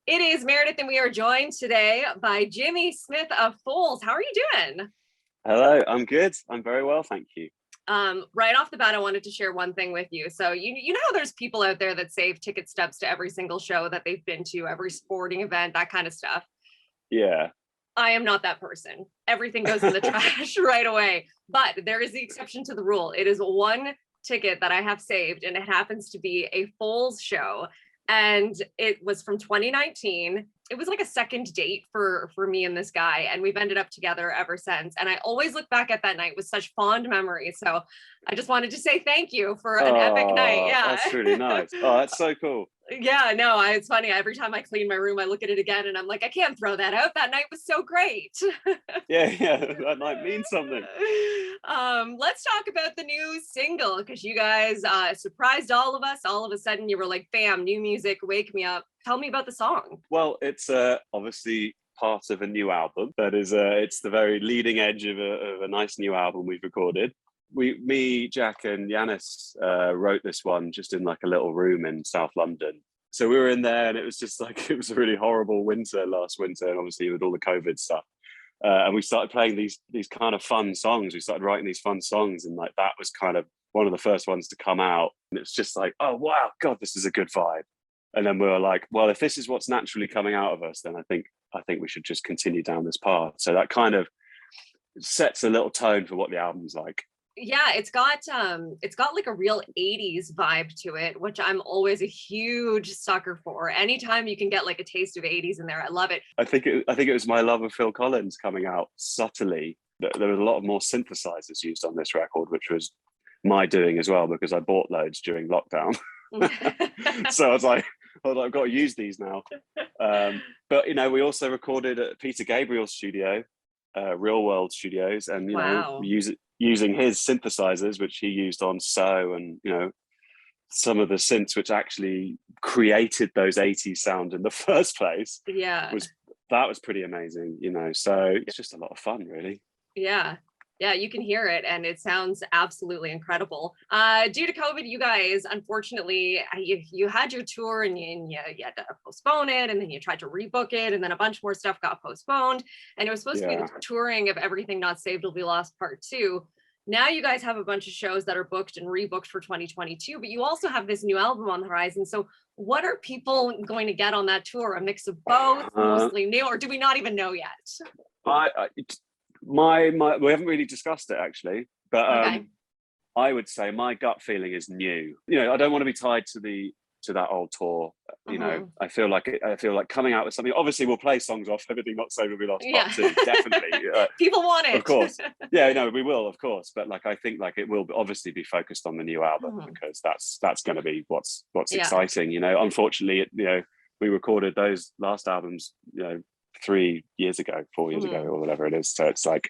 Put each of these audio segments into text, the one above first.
It is Meredith, and we are joined today by Jimmy Smith of Foals. How are you doing? Hello, I'm good. I'm very well, thank you. Right off the bat, I wanted to share one thing with you. So you know how there's people out there that save ticket stubs to every single show that they've been to, every sporting event, that kind of stuff. Yeah. I am not that person. Everything goes in the trash right away. But there is the exception to the rule. It is one ticket that I have saved, and it happens to be a Foals show. And it was from 2019. It was like a second date for me and this guy, and we've ended up together ever since. And I always look back at that night with such fond memories. So I just wanted to say thank you for an epic night. Oh, Yeah. that's really nice. Oh, that's so cool. Yeah, no, it's funny. Every time I clean my room, I look at it again and I'm like, I can't throw that out. That night was so great. Yeah, that might mean something. Let's talk about the new single, because you guys surprised all of us. All of a sudden, you were like, bam, new music, wake me up. Tell me about the song. Well, it's obviously part of a new album. That is, it's the very leading edge of a nice new album we've recorded. Me, Jack, and Yanis wrote this one just in like a little room in South London. So we were in there, and it was just like it was a really horrible winter last winter, and obviously with all the COVID stuff. And we started playing these kind of fun songs. We started writing these fun songs, and like that was kind of one of the first ones to come out. And it's just like, oh wow, God, this is a good vibe. And then we were like, well, if this is what's naturally coming out of us, then I think we should just continue down this path. So that kind of sets a little tone for what the album's like. Yeah, it's got like a real 80s vibe to it, which I'm always a huge sucker for. Anytime you can get like a taste of 80s in there, I love it. I think it was my love of Phil Collins coming out subtly. There was a lot of more synthesizers used on this record, which was my doing as well, because I bought loads during lockdown. So I was like, I've got to use these now. But we also recorded at Peter Gabriel's studio, Real World Studios, and Wow. Using his synthesizers, which he used on So, and some of the synths which actually created those 80s sound in the first place. Yeah. That was pretty amazing, so it's just a lot of fun, really. Yeah, you can hear it, and it sounds absolutely incredible. Due to COVID, you guys, unfortunately, you had your tour, and you had to postpone it, and then you tried to rebook it, and then a bunch more stuff got postponed, and it was supposed to be the touring of Everything Not Saved Will Be Lost Part 2. Now you guys have a bunch of shows that are booked and rebooked for 2022, but you also have this new album on the horizon. So what are people going to get on that tour? A mix of both, mostly new, or do we not even know yet? We haven't really discussed it actually, but Okay. I would say my gut feeling is new. I don't want to be tied to that old tour. I feel like coming out with something. Obviously, we'll play songs off Everything Not Saved Will Be Lost Part 2. Definitely, people want it, of course. Yeah, no, we will, of course. But like, I think like it will obviously be focused on the new album, because that's going to be what's exciting. Unfortunately, we recorded those last albums, 3 years ago, 4 years ago, or whatever it is. So it's like,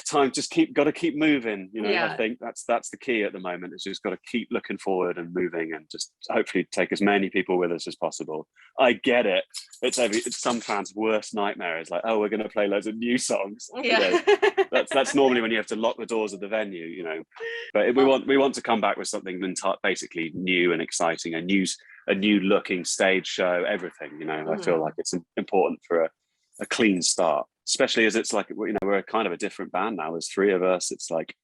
time just got to keep moving. I think that's the key at the moment. It's just got to keep looking forward and moving, and just hopefully take as many people with us as possible. I get it. It's some fans' worst nightmare. It's like, oh, we're going to play loads of new songs. Yeah. That's normally when you have to lock the doors of the venue. But we want to come back with something basically new and exciting, a new looking stage show, everything. I feel like it's important for a clean start, especially as it's like, we're a kind of a different band now. There's 3 of us. It's like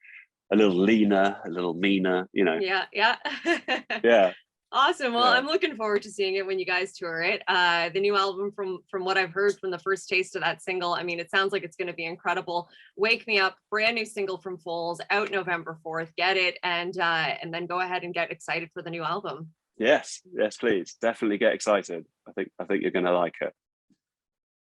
a little leaner, a little meaner, Yeah. Yeah. Awesome. Well, I'm looking forward to seeing it when you guys tour it. The new album, from what I've heard from the first taste of that single, I mean, it sounds like it's going to be incredible. Wake Me Up, brand new single from Foals, out November 4th. Get it, and then go ahead and get excited for the new album. Yes, please, definitely get excited. I think you're going to like it.